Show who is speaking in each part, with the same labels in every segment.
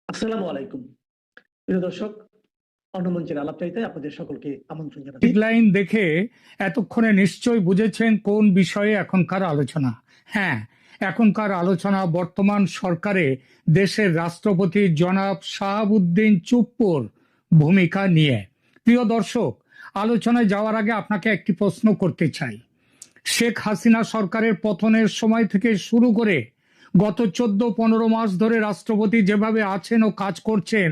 Speaker 1: আসসালামু আলাইকুম প্রিয় দর্শক, অন্নমঞ্চের আলাপচারিতায় আপনাদের সকলকে আমন্ত্রণ জানাচ্ছি।
Speaker 2: হেডলাইন দেখে এতক্ষণে নিশ্চয়ই বুঝেছেন কোন বিষয়ে এখনকার আলোচনা। হ্যাঁ, এখনকার আলোচনা বর্তমান সরকারে দেশের রাষ্ট্রপতি জনাব শাহাবুদ্দিন চুপ্পুর ভূমিকা নিয়ে। প্রিয় দর্শক, আলোচনায় যাওয়ার আগে আপনাকে একটি প্রশ্ন করতে চাই। শেখ হাসিনা সরকারের পতনের সময় থেকে শুরু করে গত 14-15 মাস ধরে রাষ্ট্রপতি যেভাবে আছেন ও কাজ করছেন,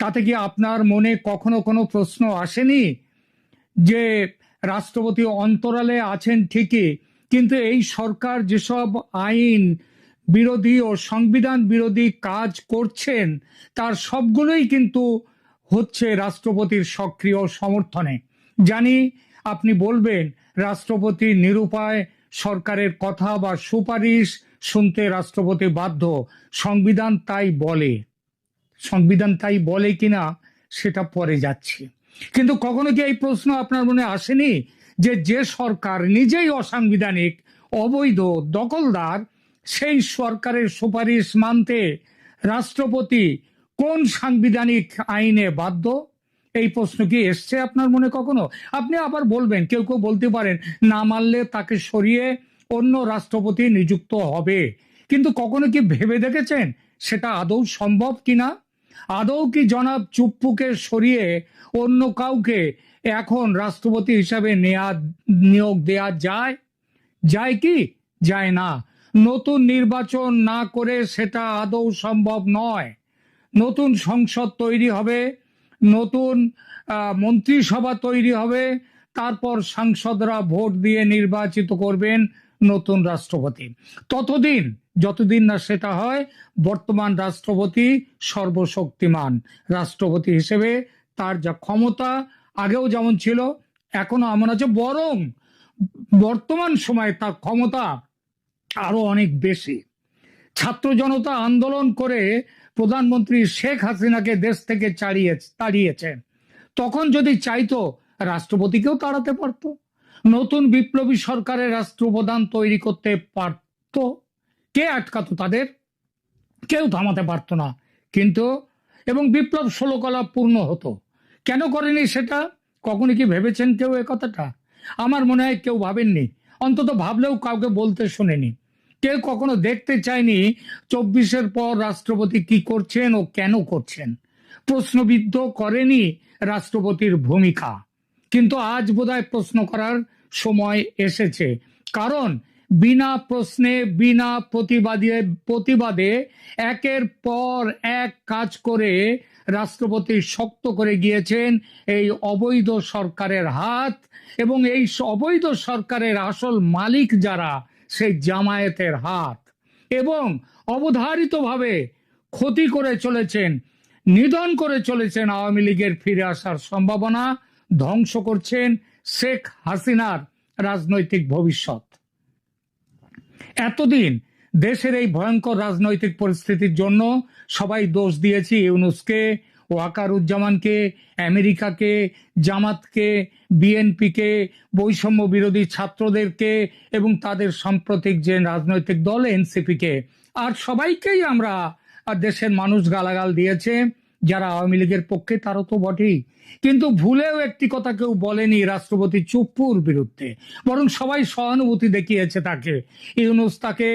Speaker 2: তাতে কি আপনার মনে কখনো কোনো প্রশ্ন আসেনি যে রাষ্ট্রপতি অন্তরালে আছেন ঠিকই, কিন্তু এই সরকার যেসব আইন বিরোধী ও সংবিধান বিরোধী কাজ করছেন তার সবগুলোই কিন্তু হচ্ছে রাষ্ট্রপতির সক্রিয় সমর্থনে? জানি আপনি বলবেন রাষ্ট্রপতি নিরুপায়, সরকারের কথা বা সুপারিশ শুনতে রাষ্ট্রপতি বাধ্য, সংবিধান তাই বলে। সংবিধান তাই বলে কিনা সেটা পরে যাচ্ছে, কিন্তু কখনো কি এই প্রশ্ন আপনার মনে আসেনি যে যে সরকার নিজেই অসাংবিধানিক, অবৈধ, দখলদার, সেই সরকারের সুপারিশ মানতে রাষ্ট্রপতি কোন সাংবিধানিক আইনে বাধ্য? এই প্রশ্ন কি এসছে আপনার মনে কখনো? আপনি আবার বলবেন, কেউ কেউ বলতে পারেন না মানলে তাকে সরিয়ে অন্য রাষ্ট্রপতি নিযুক্ত হবে, কিন্তু কখনো কি ভেবে দেখেছেন সেটা আদৌ সম্ভব কিনা? আদৌ কি জনাব চুপ্পুকে সরিয়ে অন্য কাউকে এখন রাষ্ট্রপতি হিসাবে নিয়োগ দেয়া যায়? যায় কি যায় না? নতুন নির্বাচন না করে সেটা আদৌ সম্ভব নয়। নতুন সংসদ তৈরি হবে, নতুন মন্ত্রিসভা তৈরি হবে, তারপর সাংসদরা ভোট দিয়ে নির্বাচিত করবেন নতুন রাষ্ট্রপতি। ততদিন, যতদিন না সেটা হয়, বর্তমান রাষ্ট্রপতি সর্বশক্তিমান রাষ্ট্রপতি হিসেবে তার যা ক্ষমতা আগেও যেমন ছিল এখনো এমন আছে, বরং বর্তমান সময়ে তার ক্ষমতা আরো অনেক বেশি। ছাত্র জনতা আন্দোলন করে প্রধানমন্ত্রী শেখ হাসিনাকে দেশ থেকে তাড়িয়েছে, তখন যদি চাইতো রাষ্ট্রপতিকেও তাড়াতে পারত, নতুন বিপ্লবী সরকারের রাষ্ট্রপ্রধান তৈরি করতে পারত। কে আটকাতো তাদের? কেউ থামাতে পারতো না। কিন্তু এবং বিপ্লব ষোলকলা পূর্ণ হতো। কেন করেনি সেটা? কখনো কি ভেবেছেন কেউ এ কথাটা? আমার মনে হয় কেউ ভাবেননি, অন্তত ভাবলেও কাউকে বলতে শুনেনি। কেউ কখনো দেখতে চায়নি 24-এর পর রাষ্ট্রপতি কি করছেন ও কেন করছেন। প্রশ্নবিদ্ধ করেনি রাষ্ট্রপতির ভূমিকা। কিন্তু আজ বোধহয় প্রশ্ন করার সময় এসেছে, কারণ বিনা প্রশ্নে, বিনা প্রতিবাদে একের পর এক কাজ করে রাষ্ট্রপতি শক্ত করে গিয়েছেন এই অবৈধ সরকারের হাত, এবং এই অবৈধ সরকারের আসল মালিক যারা, সেই জামায়াতের হাত, এবং অবধারিতভাবে ক্ষতি করে চলেছেন, নিধন করে চলেছেন আওয়ামী লীগের ফিরে আসার সম্ভাবনা, ধ্বংস করছেন শেখ হাসিনার রাজনৈতিক ভবিষ্যৎ। এতদিন দেশের এই ভয়ঙ্কর রাজনৈতিক পরিস্থিতির জন্য সবাই দোষ দিয়েছি ইউনূসকে, ওয়াকারুজ্জামানকে, আমেরিকাকে, জামাতকে, বিএনপিকে, বৈষম্য বিরোধী ছাত্রদেরকে, এবং তাদের সাম্প্রতিক যে রাজনৈতিক দল এনসিপিকে, আর সবাইকেই আমরা দেশের মানুষ গালাগাল দিয়েছে। যারা আওয়ামী লীগের পক্ষে তারও তো বটেই, কিন্তু ভুলেও একটি কথা কেউ বলেনি রাষ্ট্রপতি চুপ্পুর বিরুদ্ধে, বরং সবাই সহানুভূতি দেখিয়েছে তাকে। ইউনূস তাকে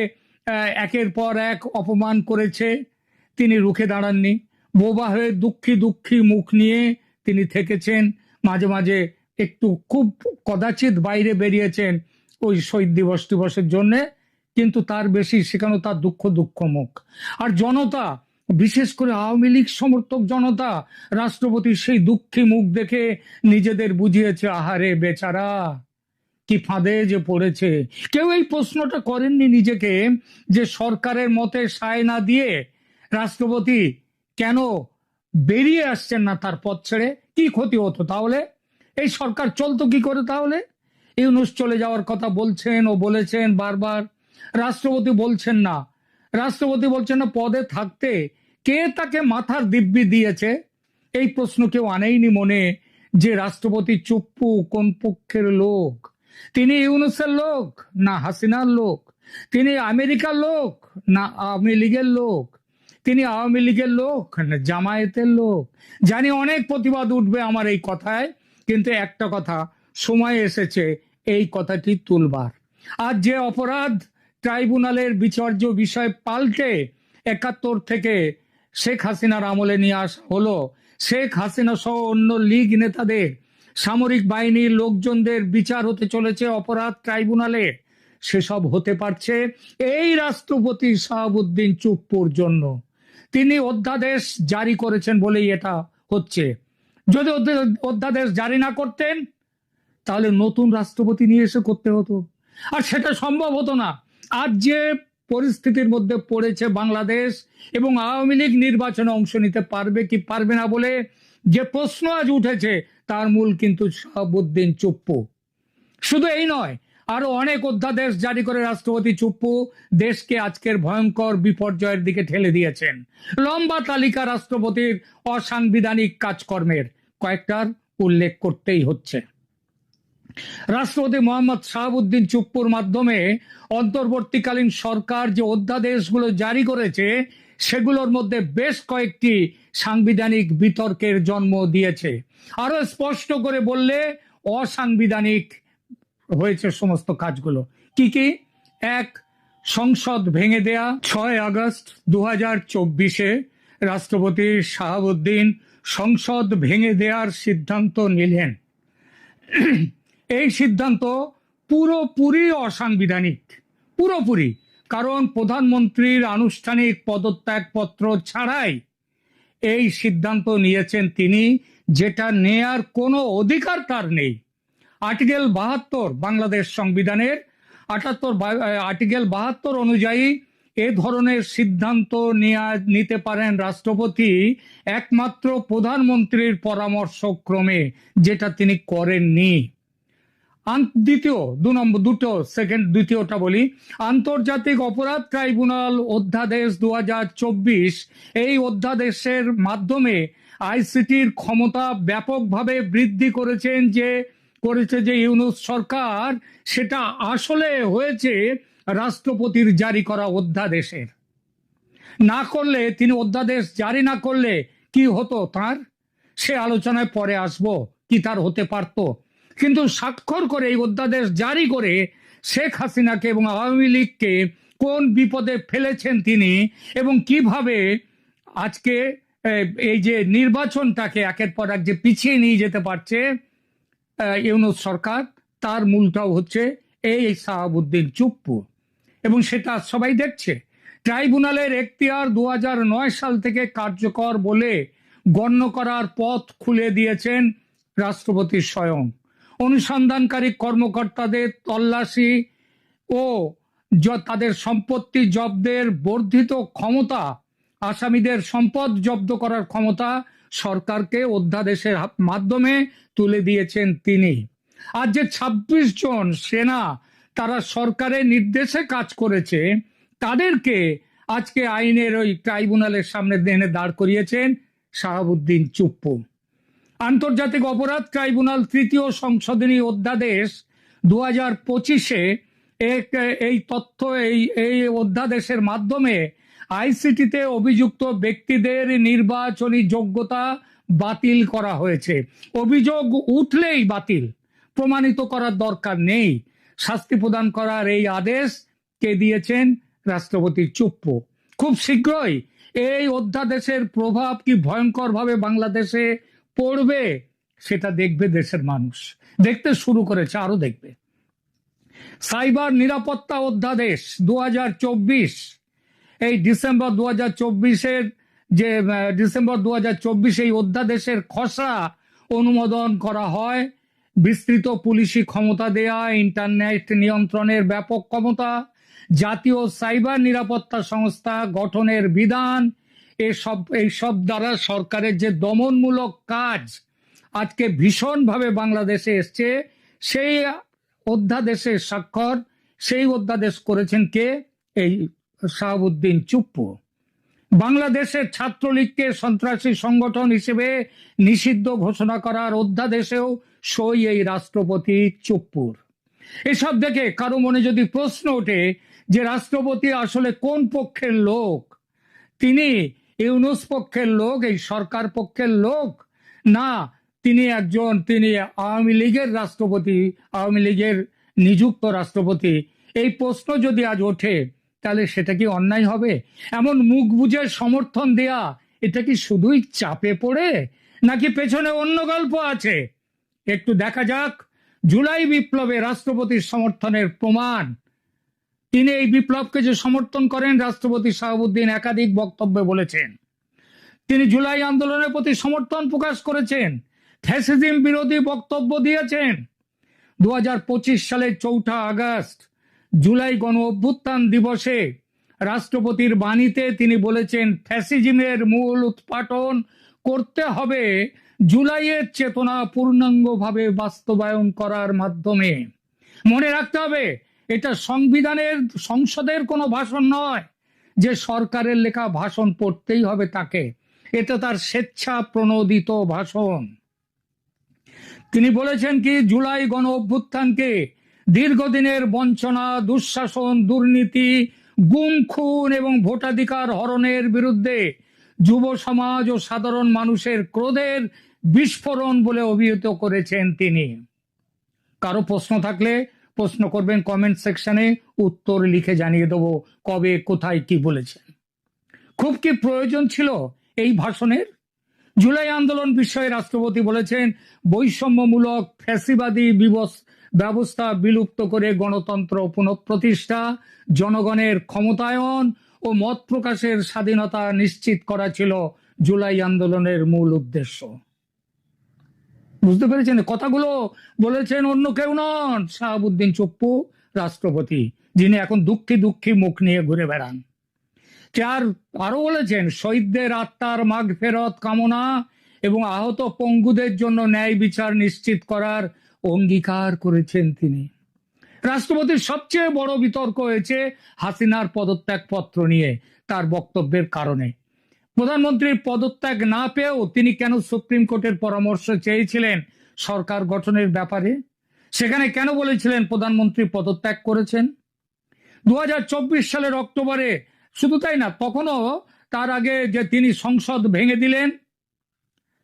Speaker 2: একের পর এক অপমান করেছে, তিনি রুখে দাঁড়াননি। বোবা হয়ে দুঃখী দুঃখী মুখ নিয়ে তিনি থেকেছেন, মাঝে মাঝে একটু খুব কদাচিৎ বাইরে বেরিয়েছেন ওই শহীদ দিবসের জন্য, কিন্তু তার বেশি সেখানে তার দুঃখ দুঃখ মুখ। আর জনতা, বিশেষ করে আওয়ামী লীগ সমর্থক জনতা, রাষ্ট্রপতির সেই দুঃখী মুখ দেখে নিজেদের বুঝিয়েছে, আহারে বেচারা কি ফাঁদে যে পড়েছে। কেউ এই প্রশ্নটা করেননি নিজেকে যে সরকারের মতে সায় না দিয়ে রাষ্ট্রপতি কেন বেরিয়ে আসছেন না তার পদ ছেড়ে? কি ক্ষতি হতো তাহলে? এই সরকার চলতো কি করে তাহলে? ইউনূস চলে যাওয়ার কথা বলছেন ও বলেছেন বারবার, রাষ্ট্রপতি বলছেন না। রাষ্ট্রপতি বলছেন না পদে থাকতে কে তাকে মাথার দিব্যি দিয়েছে? এই প্রশ্ন কেউ আনেইনি মনে যে রাষ্ট্রপতি চুপ্পু কোন পক্ষের লোক। তিনি ইউনূসের লোক না হাসিনার লোক? তিনি আমেরিকার লোক না আওয়ামী লীগের লোক? তিনি আওয়ামী লীগের লোক না জামায়াতের লোক? জানি অনেক প্রতিবাদ উঠবে আমার এই কথায়, কিন্তু একটা কথা, সময় এসেছে এই কথাটি তুলবার। আর যে অপরাধ ট্রাইব্যুনালের বিচার্য বিষয় পাল্টে 71 থেকে শেখ হাসিনার আমলে নিয়ে আসা হলো, শেখ হাসিনা সহ অন্য লীগ নেতাদের, সামরিক বাহিনীর লোকজনদের বিচার হতে চলেছে অপরাধ ট্রাইব্যুনালে, সেসব হতে পারছে এই রাষ্ট্রপতি শাহাবুদ্দিন চুপ্পুর জন্য। তিনি অধ্যাদেশ জারি করেছেন বলেই এটা হচ্ছে। যদি অধ্যাদেশ জারি না করতেন তাহলে নতুন রাষ্ট্রপতি নিয়ে এসে করতে হতো, আর সেটা সম্ভব হতো না। আজ যে পরিস্থিতির মধ্যে পড়েছে বাংলাদেশ, এবং আওয়ামী লীগ নির্বাচনে অংশ নিতে পারবে কি পারবে না বলে যে প্রশ্ন আজ উঠেছে, তার মূল কিন্তু শাহাবুদ্দিন চুপ্পু। শুধু এই নয়, আরো অনেক অধ্যাদেশ জারি করে রাষ্ট্রপতি চুপ্পু দেশকে আজকের ভয়ঙ্কর বিপর্যয়ের দিকে ঠেলে দিয়েছেন। লম্বা তালিকা রাষ্ট্রপতির অসাংবিধানিক কাজকর্মের, কয়েকটার উল্লেখ করতেই হচ্ছে। রাষ্ট্রপতি মোহাম্মদ শাহাবুদ্দিন চুপ্পুর মাধ্যমে অন্তর্বর্তীকালীন সরকার যে অধ্যাদেশগুলো জারি করেছে, সেগুলোর মধ্যে বেশ কয়েকটি সাংবিধানিক বিতর্কের জন্ম দিয়েছে। আরো স্পষ্ট করে বললে অসাংবিধানিক হয়েছে সমস্ত কাজগুলো। কি কি? এক, সংসদ ভেঙে দেয়া। 6 আগস্ট 2024 রাষ্ট্রপতি শাহাবুদ্দিন সংসদ ভেঙে দেওয়ার সিদ্ধান্ত নিলেন। এই সিদ্ধান্ত পুরোপুরি অসাংবিধানিক, পুরোপুরি। কারণ প্রধানমন্ত্রীর আনুষ্ঠানিক পদত্যাগপত্র ছাড়াই এই সিদ্ধান্ত নিয়েছেন তিনি, যেটা নেয়ার কোনো অধিকার তার নেই। আর্টিকেল 72 বাংলাদেশ সংবিধানের আর্টিকেল 72 অনুযায়ী এ ধরনের সিদ্ধান্ত নিতে পারেন রাষ্ট্রপতি একমাত্র প্রধানমন্ত্রীর পরামর্শক্রমে, যেটা তিনি করেননি। দ্বিতীয়টা বলি, আন্তর্জাতিক অপরাধ ট্রাইব্যুনাল অধ্যাদেশ 2024, এই অধ্যাদেশের মাধ্যমে আইসিটির ক্ষমতা ব্যাপকভাবে বৃদ্ধি করেছে যে ইউনূস সরকার, সেটা আসলে হয়েছে রাষ্ট্রপতির জারি করা অধ্যাদেশের। না করলে, তিনি অধ্যাদেশ জারি না করলে কি হতো তার, সে আলোচনায় পরে আসবো, কি তার হতে পারত। কিন্তু স্বাক্ষর করে এই অধ্যাদেশ জারি করে শেখ হাসিনাকে এবং আওয়ামী লীগকে কোন বিপদে ফেলেছেন তিনি, এবং কিভাবে আজকে এই যে নির্বাচনটাকে একের পর এক যে পিছিয়ে নিয়ে যেতে পারছে ইউনূস সরকার, তার মূলটাও হচ্ছে এই শাহাবুদ্দিন চুপ্পু, এবং সেটা সবাই দেখছে। ট্রাইব্যুনালের এখতিয়ার 2009 সাল থেকে কার্যকর বলে গণ্য করার পথ খুলে দিয়েছেন রাষ্ট্রপতি স্বয়ং। অনুসন্ধানকারী কর্মকর্তাদের তল্লাশি ও তাদের সম্পত্তি জব্দের বর্ধিত ক্ষমতা, আসামিদের সম্পদ জব্দ করার ক্ষমতা সরকারকে অধ্যাদেশের মাধ্যমে তুলে দিয়েছেন তিনি। আর যে 26 জন সেনা তারা সরকারের নির্দেশে কাজ করেছে, তাদেরকে আজকে আইনের ওই ট্রাইব্যুনালের সামনে এনে দাঁড় করিয়েছেন শাহাবুদ্দিন চুপ্পু। আন্তর্জাতিক অপরাধ ট্রাইব্যুনাল তৃতীয় সংশোধনী অধ্যাদেশ 2025 এই অধ্যাদেশের মাধ্যমে আইসিটিতে অভিযুক্ত ব্যক্তিদের নির্বাচনী যোগ্যতা বাতিল করা হয়েছে। অভিযোগ উঠলেই বাতিল, প্রমাণিত করার দরকার নেই। শাস্তি প্রদান করার এই আদেশ কে দিয়েছেন? রাষ্ট্রপতি চুপ্পু। খুব শীঘ্রই এই অধ্যাদেশের প্রভাব কি ভয়ঙ্করভাবে বাংলাদেশে পড়বে, সেটা দেখবে দেশের মানুষ, দেখতে শুরু করেছে, আরো দেখবে। সাইবার নিরাপত্তা অধ্যাদেশ 2024, এই ডিসেম্বর 2024 এই অধ্যাদেশের খসড়া অনুমোদন করা হয়। বিস্তৃত পুলিশি ক্ষমতা দেয়া, ইন্টারনেট নিয়ন্ত্রণের ব্যাপক ক্ষমতা, জাতীয় সাইবার নিরাপত্তা সংস্থা গঠনের বিধান, এইসব দ্বারা সরকারের যে দমনমূলক কাজ আজকে ভীষণভাবে বাংলাদেশে এসছে, সেই অধ্যাদেশের স্বাক্ষর, সেই অধ্যাদেশ করেছেন কে? এই শাহাবুদ্দিন চুপ্পু। বাংলাদেশের ছাত্রলীগকে সন্ত্রাসী সংগঠন হিসেবে নিষিদ্ধ ঘোষণা করার অধ্যাদেশেও সই এই রাষ্ট্রপতি চুপ্পুর। এসব দেখে কারো মনে যদি প্রশ্ন ওঠে যে রাষ্ট্রপতি আসলে কোন পক্ষের লোক, তিনি ইউনূস পক্ষের লোক, এই সরকার পক্ষের লোক, না তিনি আওয়ামী লীগের রাষ্ট্রপতি, আওয়ামী লীগের নিযুক্ত রাষ্ট্রপতি? এই প্রশ্ন যদি আজ ওঠে তাহলে সেটা কি অন্যায় হবে? এমন মুখ বুজে সমর্থন দেয়া, এটা কি শুধুই চাপে পড়ে, নাকি পেছনে অন্য গল্প আছে? একটু দেখা যাক জুলাই বিপ্লবে রাষ্ট্রপতির সমর্থনের প্রমাণ। তিনি এই বিপ্লবকে যে সমর্থন করেন, রাষ্ট্রপতি শাহাবুদ্দিন একাধিক বক্তব্যে বলেছেন। তিনি জুলাই আন্দোলনের প্রতি সমর্থন প্রকাশ করেছেন, ফ্যাসিজম বিরোধী বক্তব্য দিয়েছেন। 2025 সালের 4 আগস্ট জুলাই গণ অভ্যুত্থান দিবসে রাষ্ট্রপতির বাণীতে তিনি বলেছেন, ফ্যাসিজমের মূল উৎপাটন করতে হবে জুলাইয়ের চেতনা পূর্ণাঙ্গভাবে বাস্তবায়ন করার মাধ্যমে। মনে রাখতে হবে, এটা সংসদের কোনো ভাষণ নয় যে সরকারের লেখা ভাষণ পড়তেই হবে তাকে। এটা তার স্বেচ্ছা প্রণোদিত ভাষণ। তিনি বলেছেন কি, জুলাই গণ অভ্যুত্থানকে দীর্ঘদিনের বঞ্চনা, দুঃশাসন, দুর্নীতি, গুম খুন এবং ভোটাধিকার হরণের বিরুদ্ধে যুব সমাজ ও সাধারণ মানুষের ক্রোধের বিস্ফোরণ বলে অভিহিত করেছেন তিনি। কারো প্রশ্ন থাকলে প্রশ্ন করবেন কমেন্ট সেকশনে, উত্তর লিখে জানিয়ে দেবো কবে কোথায় কি বলেছেন। খুব কি প্রয়োজন ছিল এই ভাষণের? জুলাই আন্দোলন বিষয়ে রাষ্ট্রপতি বলেছেন, বৈষম্যমূলক ফ্যাসিবাদী ব্যবস্থা বিলুপ্ত করে গণতন্ত্র পুনঃপ্রতিষ্ঠা, জনগণের ক্ষমতায়ন ও মত প্রকাশের স্বাধীনতা নিশ্চিত করা ছিল জুলাই আন্দোলনের মূল উদ্দেশ্য। বুঝতে পেরেছেন? কথাগুলো বলেছেন অন্য কেউ নন, শাহাবুদ্দিন চুপ্পু, রাষ্ট্রপতি, যিনি এখন দুঃখী দুঃখী মুখ নিয়ে ঘুরে বেড়ান। আরো বলেছেন, শহীদদের আত্মার মাগফিরাত কামনা এবং আহত পঙ্গুদের জন্য ন্যায় বিচার নিশ্চিত করার অঙ্গীকার করেছেন তিনি। রাষ্ট্রপতির সবচেয়ে বড় বিতর্ক হয়েছে হাসিনার পদত্যাগ পত্র নিয়ে, তার বক্তব্যের কারণে। প্রধানমন্ত্রীর পদত্যাগ না পেয়েও তিনি কেন সুপ্রিম কোর্টের পরামর্শ চেয়েছিলেন সরকার গঠনের ব্যাপারে? সেখানে কেন বলেছিলেন প্রধানমন্ত্রী পদত্যাগ করেছেন? 2024 সালের অক্টোবরে, শুধু তাই না, তখনও তার আগে যে তিনি সংসদ ভেঙে দিলেন,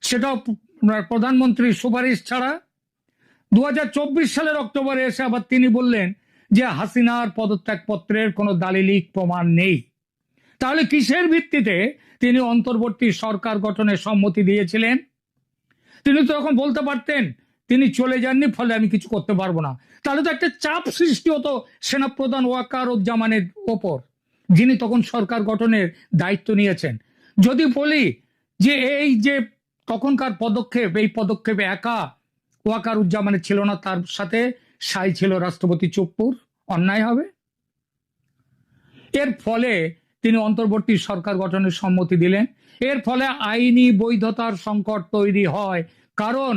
Speaker 2: সেটাও প্রধানমন্ত্রীর সুপারিশ ছাড়া। 2024 সালের অক্টোবরে এসে আবার তিনি বললেন যে হাসিনার পদত্যাগ পত্রের কোনো দালিলিক প্রমাণ নেই। তাহলে কিসের ভিত্তিতে তিনি অন্তর্বর্তী সরকার গঠনে সম্মতি দিয়েছিলেন? তিনি তো এখন বলতে পারতেন তিনি চলে যাননি, ফলে আমি কিছু করতে পারবো না। তাহলে তো একটা চাপ সৃষ্টি হতো সেনাপ্রধান ওয়াকারুজ্জামানের ওপর, যিনি তখন সরকার গঠনের দায়িত্ব নিয়েছেন। যদি বলি যে এই যে তখনকার পদক্ষেপ, এই পদক্ষেপে একা ওয়াকারুজ্জামানের ছিল না, তার সাথে সাই ছিল রাষ্ট্রপতি চুপ্পুর, অন্যায় হবে? এর ফলে তিনি অন্তর্বর্তী সরকার গঠনের সম্মতি দিলেন। এর ফলে আইনি বৈধতার সংকট তৈরি হয়, কারণ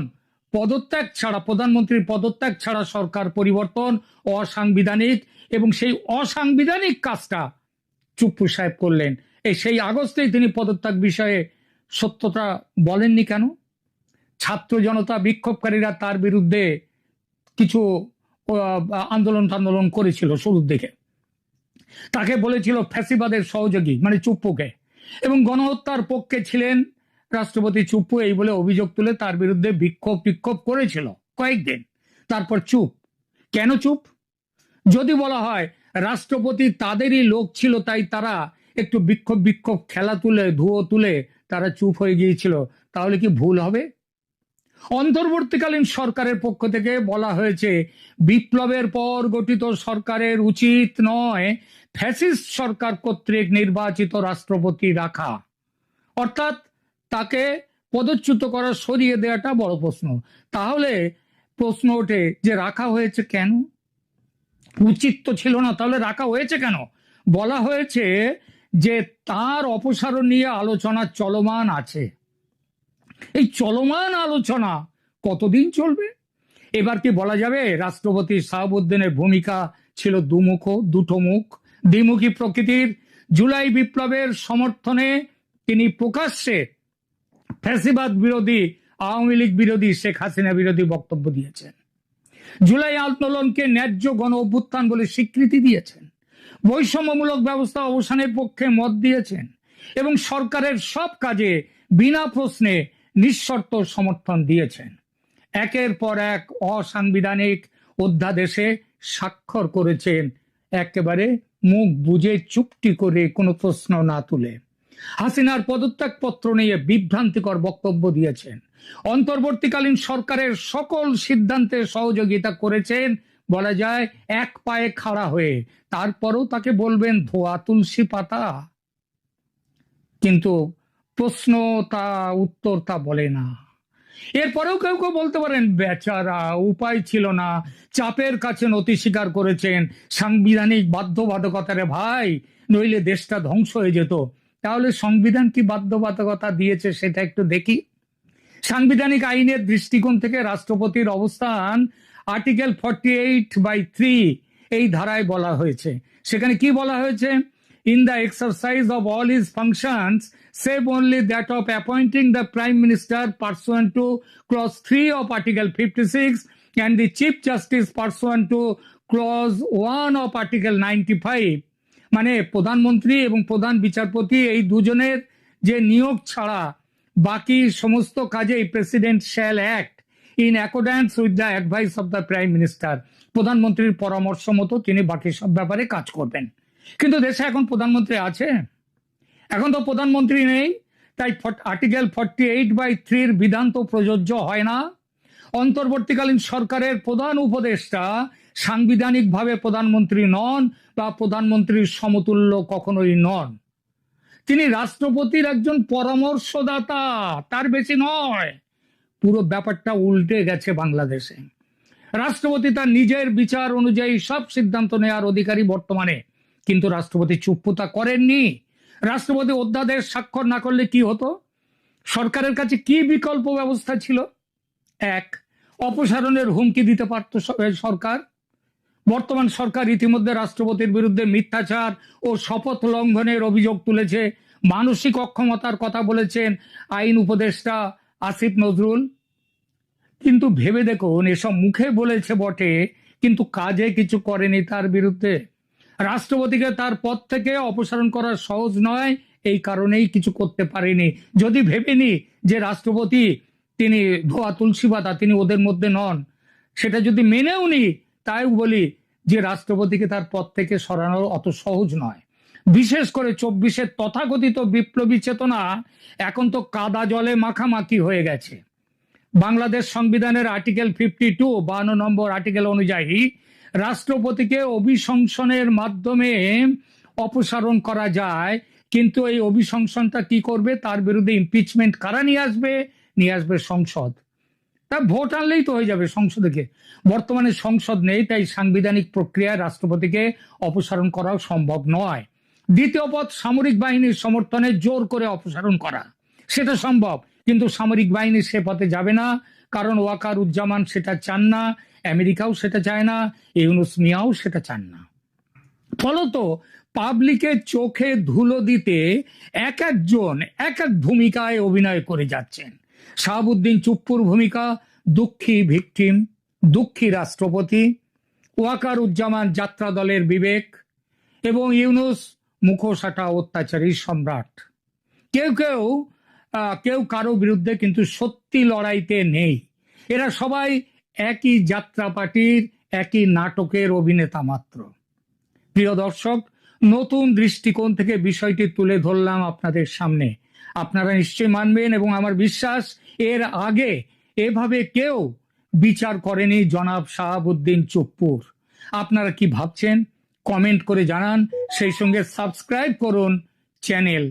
Speaker 2: পদত্যাগ ছাড়া, প্রধানমন্ত্রীর পদত্যাগ ছাড়া সরকার পরিবর্তন অসাংবিধানিক, এবং সেই অসাংবিধানিক কাজটা চুপ্পু সাহেব করলেন। সেই আগস্টেই তিনি পদত্যাগ বিষয়ে সত্যতা বলেননি কেন? ছাত্র জনতা, বিক্ষোভকারীরা তার বিরুদ্ধে কিছু আন্দোলন করেছিল শুরুর দিকে, তাকে বলেছিল ফ্যাসিবাদের সহযোগী, মানে চুপ্পুকে, এবং গণহত্যার পক্ষে ছিলেন রাষ্ট্রপতি চুপ্পু, এই বলে অভিযোগ তুলে তার বিরুদ্ধে বিক্ষোভ করেছিল কয়েকদিন, তারপর চুপ। কেন চুপ? যদি বলা হয় রাষ্ট্রপতি তাদেরই লোক ছিল, তাই তারা একটু বিক্ষোভ খেলা তুলে, ধুয়ো তুলে তারা চুপ হয়ে গিয়েছিল, তাহলে কি ভুল হবে? অন্তর্বর্তীকালীন সরকারের পক্ষ থেকে বলা হয়েছে, বিপ্লবের পর গঠিত সরকারের উচিত নয় ফ্যাসিস্ট সরকার কর্তৃক নির্বাচিত রাষ্ট্রপতি রাখা, অর্থাৎ তাকে পদচ্যুত করা, সরিয়ে দেওয়াটা বড় প্রশ্ন। তাহলে প্রশ্ন ওঠে যে রাখা হয়েছে কেন? উচিত তো ছিল না, তাহলে রাখা হয়েছে কেন? বলা হয়েছে যে তার অপসারণ নিয়ে আলোচনা চলমান আছে। এই চলমান আলোচনা কতদিন চলবে? এবার কি বলা যাবে রাষ্ট্রপতি শাহাবুদ্দিনের ভূমিকা ছিল দ্বিমুখী প্রকৃতির? জুলাই বিপ্লবের সমর্থনে তিনি প্রকাশ্যে ফ্যাসিবাদ বিরোধী, আওয়ামী লীগ বিরোধী, শেখ হাসিনা বিরোধী বক্তব্য দিয়েছেন। জুলাই আন্দোলনকে ন্যায্য গণ অভ্যুত্থান বলে স্বীকৃতি দিয়েছেন। বৈষম্যমূলক ব্যবস্থা অবসানের পক্ষে মত দিয়েছেন। এবং সরকারের সব কাজে বিনা প্রশ্নে নিঃশর্ত সমর্থন দিয়েছেন। একের পর এক অসাংবিধানিক অধ্যাদেশে স্বাক্ষর করেছেন, একেবারে মুখ বুজে চুপটি করে কোনো প্রশ্ন না তুলে। হাসিনার পদত্যাগপত্র নিয়ে বিভ্রান্তিকর বক্তব্য দিয়েছেন। অন্তর্বর্তীকালীন সরকারের সকল সিদ্ধান্তে সহযোগিতা করেছেন, বলা যায় এক পায়ে খাড়া হয়ে। তারপরও তাকে বলবেন ধোয়া তুলসী পাতা? কিন্তু প্রশ্ন তা, উত্তর তা বলে না। এরপরেও কেউ কেউ বলতে পারেন বেচারা, উপায় ছিল না, চাপের কাছে নতি স্বীকার করেছেন, সাংবিধানিক বাধ্যবাধকতারে ভাই, নইলে দেশটা ধ্বংস হয়ে যেত। তাহলে সংবিধান কি বাধ্যবাধকতা দিয়েছে সেটা একটু দেখি। সাংবিধানিক আইনের দৃষ্টিকোণ থেকে রাষ্ট্রপতির অবস্থান আর্টিকেল 48/3 এই ধারায় বলা হয়েছে। সেখানে কি বলা হয়েছে? In the exercise of all his functions save only that of appointing the Prime Minister pursuant to Clause 3 of Article 56 and the Chief Justice pursuant to Clause 1 of Article 95। মানে প্রধানমন্ত্রী এবং প্রধান বিচারপতি এই দুজনের যে নিয়োগ ছাড়া বাকি সমস্ত কাজেই president shall act in accordance with the advice of the prime minister. প্রধানমন্ত্রীর পরামর্শ মতো তিনি বাকি সব ব্যাপারে কাজ করবেন। কিন্তু দেশে এখন প্রধানমন্ত্রী আছে? এখন তো প্রধানমন্ত্রী নেই, তাই আর্টিকেল 48/3 বিধান তো প্রযোজ্য হয় না। অন্তর্বর্তীকালীন সরকারের প্রধান উপদেষ্টা সাংবিধানিকভাবে প্রধানমন্ত্রী নন বা প্রধানমন্ত্রীর সমতুল্য কখনোই নন। তিনি রাষ্ট্রপতির একজন পরামর্শদাতা, তার বেশি নয়। পুরো ব্যাপারটা উল্টে গেছে বাংলাদেশে। রাষ্ট্রপতি তার নিজের বিচার অনুযায়ী সব সিদ্ধান্ত নেওয়ার অধিকারী বর্তমানে, কিন্তু রাষ্ট্রপতি চুপ্পতা করেননি। রাষ্ট্রপতি অধ্যাদেশ স্বাক্ষর না করলে কি হতো? সরকারের কাছে কি বিকল্প ব্যবস্থা ছিল? এক, অপসারণের হুমকি দিতে পারত সরকার। বর্তমান সরকার ইতিমধ্যে রাষ্ট্রপতির বিরুদ্ধে মিথ্যাচার ও শপথ লঙ্ঘনের অভিযোগ তুলেছে। মানসিক অক্ষমতার কথা বলেছেন আইন উপদেষ্টা আসিফ নজরুল। কিন্তু ভেবে দেখুন, এসব মুখে বলেছে বটে, কিন্তু কাজে কিছু করেনি তার বিরুদ্ধে। রাষ্ট্রপতিকে তার পদ থেকে অপসারণ করা সহজ নয়, এই কারণেই কিছু করতে পারেনি। যদি ভেবেনি যে রাষ্ট্রপতি তিনি ধোয়া তুলসী পাতা, তিনি ওদের মধ্যে নন, সেটা যদি মেনেও নি, তাই বলি যে রাষ্ট্রপতিকে তার পদ থেকে সরানো অত সহজ নয়। বিশেষ করে 24-এর তথাকথিত বিপ্লবী চেতনা এখন তো কাদা জলে মাখামাখি হয়ে গেছে। বাংলাদেশ সংবিধানের আর্টিকেল 52 52 নম্বর আর্টিকেল অনুযায়ী রাষ্ট্রপতিকে অভিশংসনের মাধ্যমে অপসারণ করা যায়, কিন্তু এই অভিশংসনটা কি করবে? তার বিরুদ্ধে ইমপিচমেন্ট কারা নিয়ে আসবে? নিয়ে আসবে সংসদ। তা ভোট আনলেই তো হয়ে যাবে সংসদকে। বর্তমানে সংসদ নেই, তাই সাংবিধানিক প্রক্রিয়ায় রাষ্ট্রপতিকে অপসারণ করাও সম্ভব নয়। দ্বিতীয় পথ, সামরিক বাহিনীর সমর্থনে জোর করে অপসারণ করা, সেটা সম্ভব, কিন্তু সামরিক বাহিনী সে পথে যাবে না, কারণ ওয়াকারুজ্জামান সেটা চান না, আমেরিকাও সেটা চায় না, ইউনূস মিয়াও সেটা চান না। ফলত পাবলিকের চোখে ধুলো দিতে এক একজন এক এক ভূমিকায় অভিনয় করে যাচ্ছেন। শাহাবুদ্দিন চুপ্পুর ভূমিকা দুঃখী ভিকটিম, দুঃখী রাষ্ট্রপতি, ওয়াকারুজ্জামান যাত্রা দলের বিবেক, এবং ইউনূস মুখোশাটা অত্যাচারী সম্রাট। কেউ কেউ কেউ কারো বিরুদ্ধে কিন্তু সত্যি লড়াইতে নেই। এরা সবাই একই যাত্রা পার্টির, একই নাটকের অভিনেতা মাত্র। প্রিয় দর্শক, নতুন দৃষ্টিকোণ থেকে বিষয়টি তুলে ধরলাম আপনাদের সামনে। আপনারা নিশ্চয়ই মানবেন, এবং আমার বিশ্বাস এর আগে এভাবে কেউ বিচার করেনি জনাব শাহাবুদ্দিন চুপ্পুর। আপনারা কি ভাবছেন? কমেন্ট করে জানান, সেই সঙ্গে সাবস্ক্রাইব করুন চ্যানেল